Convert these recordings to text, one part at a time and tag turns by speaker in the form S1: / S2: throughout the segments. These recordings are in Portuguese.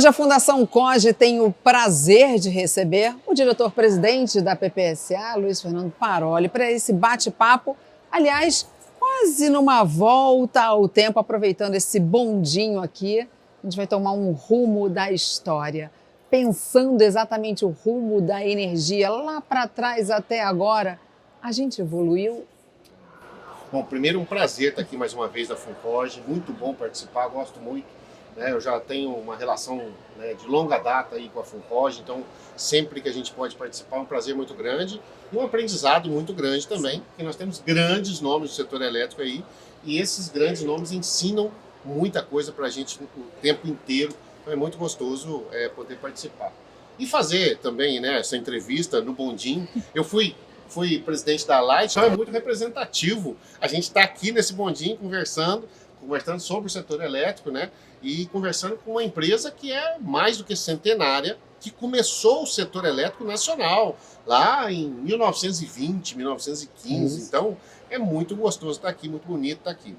S1: Hoje a Fundação COGE tem o prazer de receber o diretor-presidente da PPSA, Luiz Fernando Paroli, para esse bate-papo, aliás, quase numa volta ao tempo, aproveitando esse bondinho aqui, a gente vai tomar um rumo da história, pensando exatamente o rumo da energia lá para trás até agora. A gente evoluiu?
S2: Bom, primeiro um prazer estar aqui mais uma vez da FUNCOGE, muito bom participar, gosto muito. Eu já tenho uma relação de longa data aí com a FUNCOGE, então sempre que a gente pode participar é um prazer muito grande e um aprendizado muito grande também, porque nós temos grandes nomes do setor elétrico aí e esses grandes nomes ensinam muita coisa para a gente o tempo inteiro, então é muito gostoso poder participar. E fazer também essa entrevista no bondinho, eu fui presidente da Light, então é muito representativo a gente estar aqui nesse bondinho conversando sobre o setor elétrico, e conversando com uma empresa que é mais do que centenária, que começou o setor elétrico nacional lá em 1920, 1915. Então é muito gostoso estar aqui, muito bonito estar aqui.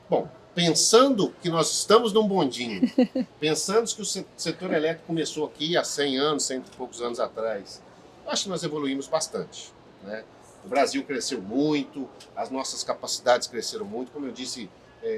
S2: Bom, pensando que nós estamos num bondinho, pensando que o setor elétrico começou aqui há 100 anos, 100 e poucos anos atrás, acho que nós evoluímos bastante. O Brasil cresceu muito, as nossas capacidades cresceram muito, como eu disse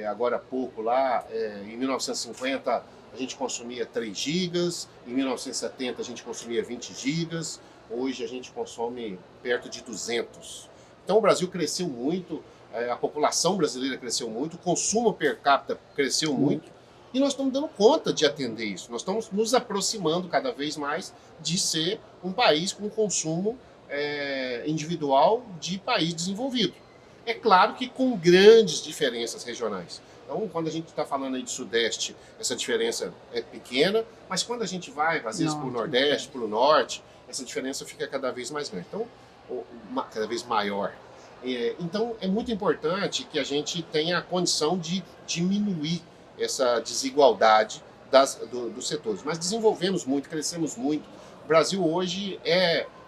S2: agora há pouco lá, em 1950 a gente consumia 3 gigas, em 1970 a gente consumia 20 gigas, hoje a gente consome perto de 200. Então o Brasil cresceu muito, a população brasileira cresceu muito, o consumo per capita cresceu muito, e nós estamos dando conta de atender isso, nós estamos nos aproximando cada vez mais de ser um país com consumo individual de país desenvolvido. É claro que com grandes diferenças regionais. Então, quando a gente está falando aí de Sudeste, essa diferença é pequena, mas quando a gente vai, às vezes, para o Nordeste, para o Norte, essa diferença fica cada vez mais grande, então, cada vez maior. Então, é muito importante que a gente tenha a condição de diminuir essa desigualdade dos setores. Mas desenvolvemos muito, crescemos muito. O Brasil hoje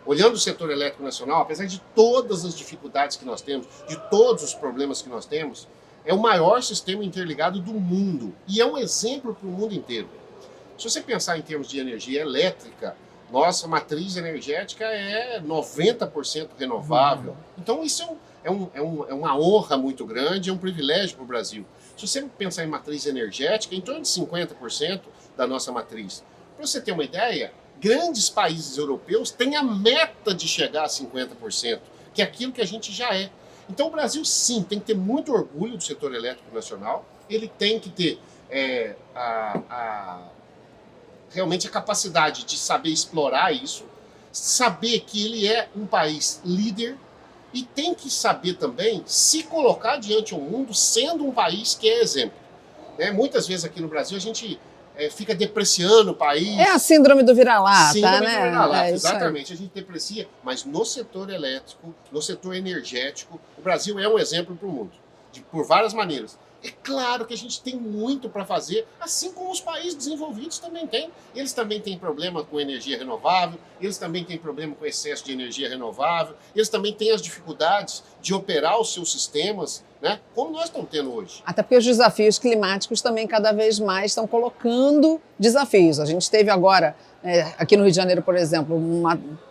S2: olhando o setor elétrico nacional, apesar de todas as dificuldades que nós temos, de todos os problemas que nós temos, é o maior sistema interligado do mundo e é um exemplo para o mundo inteiro. Se você pensar em termos de energia elétrica, nossa matriz energética é 90% renovável. Então isso é uma honra muito grande, é um privilégio para o Brasil. Se você pensar em matriz energética, em torno de 50% da nossa matriz. Para você ter uma ideia, grandes países europeus têm a meta de chegar a 50%, que é aquilo que a gente já é. Então o Brasil, sim, tem que ter muito orgulho do setor elétrico nacional, ele tem que ter realmente a capacidade de saber explorar isso, saber que ele é um país líder e tem que saber também se colocar diante do mundo sendo um país que é exemplo. Muitas vezes aqui no Brasil a gente fica depreciando o país.
S1: É a síndrome do vira-lata,
S2: síndrome do vira-lata, exatamente. A gente deprecia, mas no setor elétrico, no setor energético, o Brasil é um exemplo para o mundo, por várias maneiras. É claro que a gente tem muito para fazer, assim como os países desenvolvidos também têm. Eles também têm problema com energia renovável, eles também têm problema com excesso de energia renovável, eles também têm as dificuldades de operar os seus sistemas, como nós estamos tendo hoje.
S1: Até porque os desafios climáticos também cada vez mais estão colocando desafios. A gente teve agora, aqui no Rio de Janeiro, por exemplo,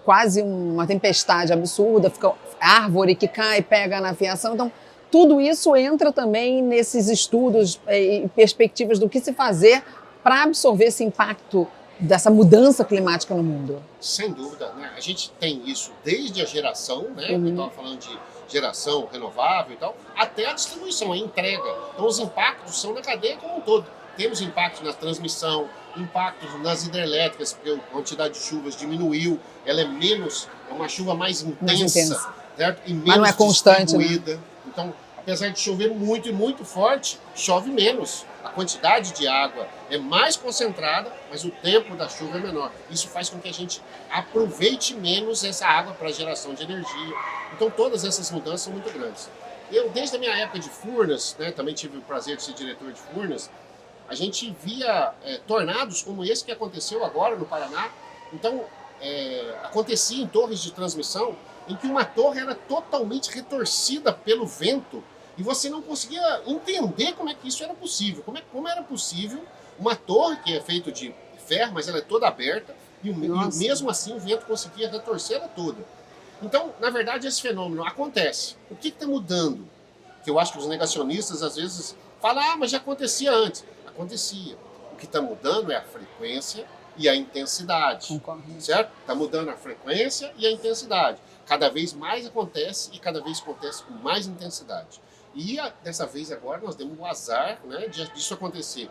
S1: quase uma tempestade absurda, fica árvore que cai, pega na fiação, então tudo isso entra também nesses estudos e perspectivas do que se fazer para absorver esse impacto dessa mudança climática no mundo.
S2: Sem dúvida, A gente tem isso desde a geração, Eu estava falando de geração renovável e tal, até a distribuição, a entrega. Então os impactos são na cadeia como um todo. Temos impactos na transmissão, impactos nas hidrelétricas, porque a quantidade de chuvas diminuiu, ela é uma chuva mais intensa. Certo? E menos
S1: mas não é constante,
S2: distribuída. Então, apesar de chover muito e muito forte, chove menos. A quantidade de água é mais concentrada, mas o tempo da chuva é menor. Isso faz com que a gente aproveite menos essa água para geração de energia. Então todas essas mudanças são muito grandes. Eu, desde a minha época de Furnas, também tive o prazer de ser diretor de Furnas, a gente via tornados como esse que aconteceu agora no Paraná. Então, acontecia em torres de transmissão em que uma torre era totalmente retorcida pelo vento e você não conseguia entender como é que isso era possível. Como era possível uma torre que é feita de ferro, mas ela é toda aberta, e
S1: Nossa.
S2: mesmo assim o vento conseguia retorcer ela toda. Então, na verdade, esse fenômeno acontece. O que está mudando? Que eu acho que os negacionistas às vezes falam, mas já acontecia antes. Acontecia. O que está mudando é a frequência e a intensidade.
S1: Concordo.
S2: Certo? Está mudando a frequência e a intensidade. Cada vez mais acontece e cada vez acontece com mais intensidade. E dessa vez agora nós demos o azar, né, disso acontecer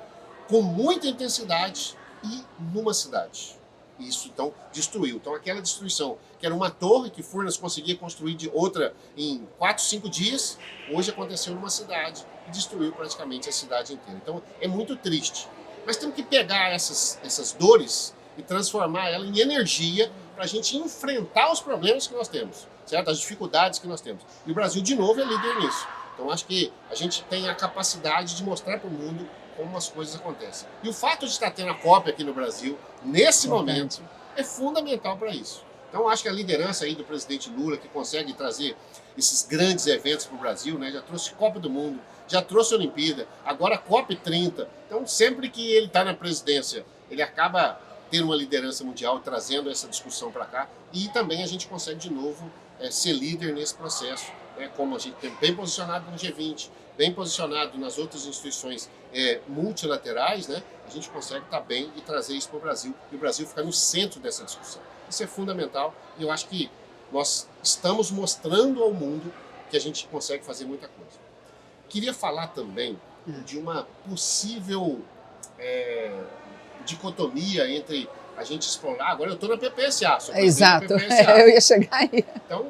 S2: com muita intensidade e numa cidade. Isso, então, destruiu. Então, aquela destruição, que era uma torre que Furnas conseguia construir de outra em 4, 5 dias, hoje aconteceu numa cidade e destruiu praticamente a cidade inteira. Então, é muito triste. Mas temos que pegar essas dores e transformar ela em energia para a gente enfrentar os problemas que nós temos, certo? As dificuldades que nós temos. E o Brasil, de novo, é líder nisso. Então, acho que a gente tem a capacidade de mostrar para o mundo como as coisas acontecem. E o fato de estar tendo a COP aqui no Brasil, nesse momento, é fundamental para isso. Então, acho que a liderança aí do presidente Lula, que consegue trazer esses grandes eventos para o Brasil, né? Já trouxe Copa do Mundo, já trouxe a Olimpíada, agora a COP 30. Então, sempre que ele está na presidência, ele acaba tendo uma liderança mundial, trazendo essa discussão para cá. E também a gente consegue, de novo, ser líder nesse processo, né? Como a gente tem bem posicionado no G20, bem posicionado nas outras instituições multilaterais, né? A gente consegue estar bem e trazer isso para o Brasil. E o Brasil ficar no centro dessa discussão. Isso é fundamental e eu acho que nós estamos mostrando ao mundo que a gente consegue fazer muita coisa. Queria falar também de uma possível dicotomia entre a gente explorar... Agora eu estou na PPSA, sou presidente da PPSA.
S1: Eu ia chegar aí.
S2: Então,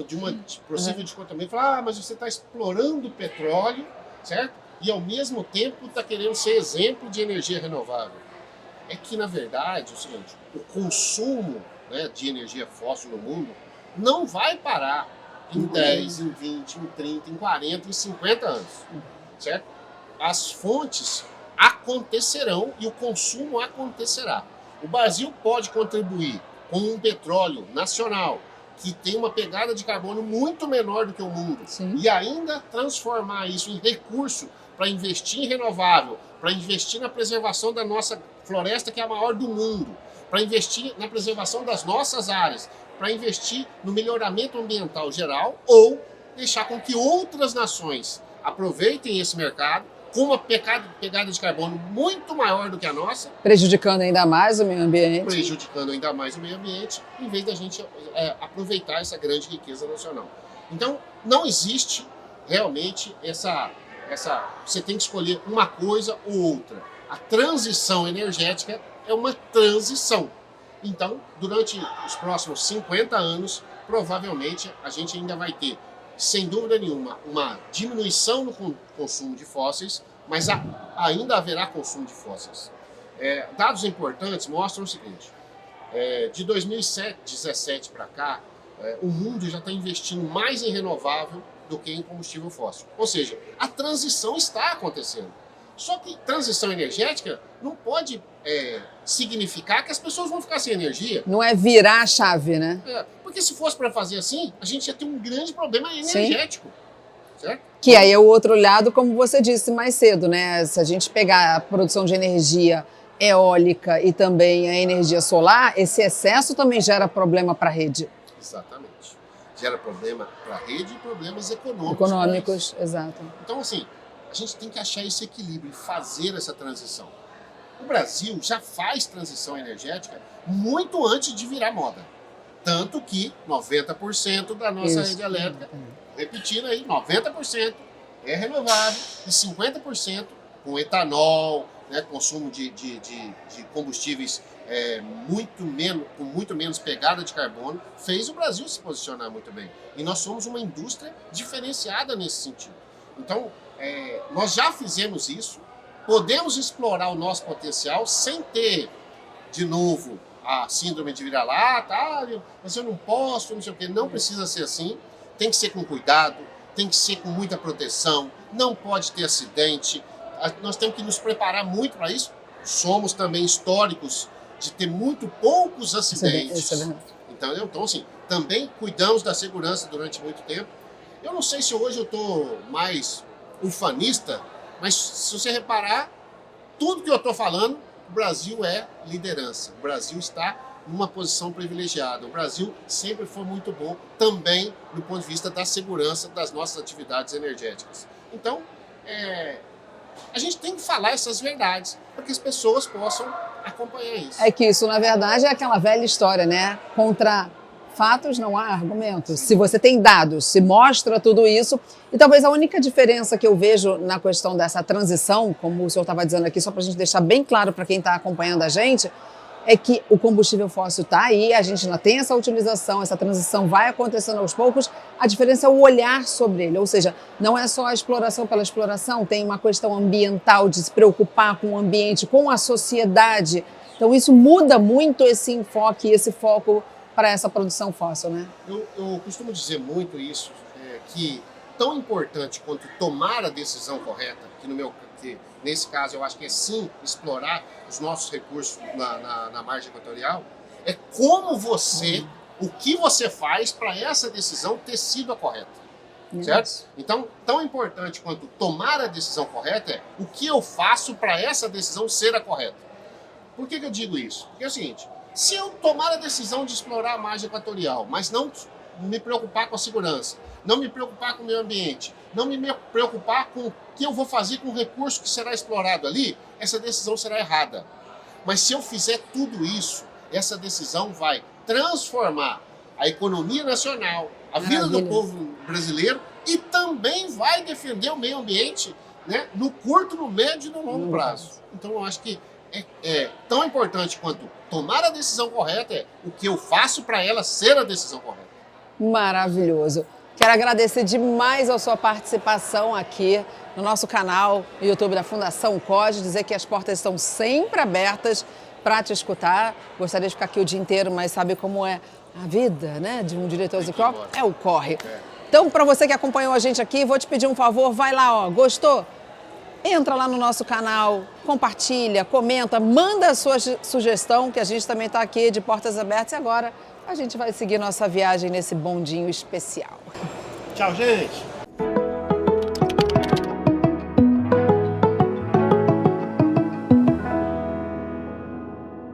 S2: de uma possível dicotomia, falar, mas você está explorando petróleo, certo? E ao mesmo tempo está querendo ser exemplo de energia renovável. É que, na verdade, é o seguinte, o consumo, né, de energia fóssil no mundo não vai parar em 10, em 20, em 30, em 40, em 50 anos, certo? As fontes acontecerão e o consumo acontecerá. O Brasil pode contribuir com um petróleo nacional que tem uma pegada de carbono muito menor do que o mundo.
S1: Sim.
S2: E ainda transformar isso em recurso para investir em renovável, para investir na preservação da nossa floresta, que é a maior do mundo, para investir na preservação das nossas áreas, para investir no melhoramento ambiental geral, ou deixar com que outras nações aproveitem esse mercado com uma pegada de carbono muito maior do que a nossa,
S1: prejudicando ainda mais o meio ambiente.
S2: Prejudicando ainda mais o meio ambiente, em vez da gente aproveitar essa grande riqueza nacional. Então, não existe realmente essa... Você tem que escolher uma coisa ou outra. A transição energética é uma transição. Então, durante os próximos 50 anos, provavelmente a gente ainda vai ter, sem dúvida nenhuma, uma diminuição no consumo de fósseis, mas ainda haverá consumo de fósseis. Dados importantes mostram o seguinte, de 2017 para cá, o mundo já está investindo mais em renovável do que em combustível fóssil. Ou seja, a transição está acontecendo. Só que transição energética não pode significar que as pessoas vão ficar sem energia.
S1: Não é virar a chave, né?
S2: Porque se fosse para fazer assim, a gente ia ter um grande problema energético. Certo?
S1: Que aí é o outro lado, como você disse mais cedo, né? Se a gente pegar a produção de energia eólica e também a energia solar, esse excesso também gera problema para a rede.
S2: Exatamente. Gera problema para a rede e problemas econômicos.
S1: Econômicos, exato.
S2: Então, assim, a gente tem que achar esse equilíbrio e fazer essa transição. O Brasil já faz transição energética muito antes de virar moda. Tanto que 90% da nossa rede elétrica, repetindo aí, 90% é renovável e 50% com etanol, né, consumo de combustíveis com muito menos pegada de carbono, fez o Brasil se posicionar muito bem. E nós somos uma indústria diferenciada nesse sentido. Então, nós já fizemos isso, podemos explorar o nosso potencial sem ter, de novo, a síndrome de vira-lata, mas eu não posso, não sei o quê. Não precisa ser assim, tem que ser com cuidado, tem que ser com muita proteção, não pode ter acidente. Nós temos que nos preparar muito para isso. Somos também históricos de ter muito poucos acidentes.
S1: Isso é verdade.
S2: Então, assim, também cuidamos da segurança durante muito tempo. Eu não sei se hoje eu estou mais ufanista, mas se você reparar, tudo que eu estou falando o Brasil é liderança, o Brasil está numa posição privilegiada, o Brasil sempre foi muito bom também do ponto de vista da segurança das nossas atividades energéticas. Então, a gente tem que falar essas verdades para que as pessoas possam acompanhar isso.
S1: É que isso, na verdade, é aquela velha história, né? Contra fatos não há argumentos. Se você tem dados, se mostra tudo isso. E talvez a única diferença que eu vejo na questão dessa transição, como o senhor estava dizendo aqui, só para a gente deixar bem claro para quem está acompanhando a gente, é que o combustível fóssil está aí, a gente ainda tem essa utilização, essa transição vai acontecendo aos poucos, a diferença é o olhar sobre ele, ou seja, não é só a exploração pela exploração, tem uma questão ambiental de se preocupar com o ambiente, com a sociedade, então isso muda muito esse enfoque, esse foco para essa produção fóssil, né?
S2: Eu costumo dizer muito isso, que tão importante quanto tomar a decisão correta, que nesse caso eu acho que é sim explorar os nossos recursos na margem equatorial, é como o que você faz para essa decisão ter sido a correta, certo? Então, tão importante quanto tomar a decisão correta é o que eu faço para essa decisão ser a correta. Por que eu digo isso? Porque é o seguinte, se eu tomar a decisão de explorar a margem equatorial, mas não me preocupar com a segurança, não me preocupar com o meio ambiente, não me preocupar com o que eu vou fazer com o recurso que será explorado ali, essa decisão será errada. Mas se eu fizer tudo isso, essa decisão vai transformar a economia nacional, a vida do povo brasileiro e também vai defender o meio ambiente, né, no curto, no médio e no longo prazo. Então eu acho que é tão importante quanto tomar a decisão correta é o que eu faço para ela ser a decisão correta.
S1: Maravilhoso. Quero agradecer demais a sua participação aqui no nosso canal no YouTube da Fundação COGE, dizer que as portas estão sempre abertas para te escutar. Gostaria de ficar aqui o dia inteiro, mas sabe como é a vida, né, de um diretor executivo? É o corre. Então, para você que acompanhou a gente aqui, vou te pedir um favor, vai lá, ó, gostou? Entra lá no nosso canal, compartilha, comenta, manda a sua sugestão, que a gente também está aqui de portas abertas. E agora a gente vai seguir nossa viagem nesse bondinho especial.
S2: Tchau, gente!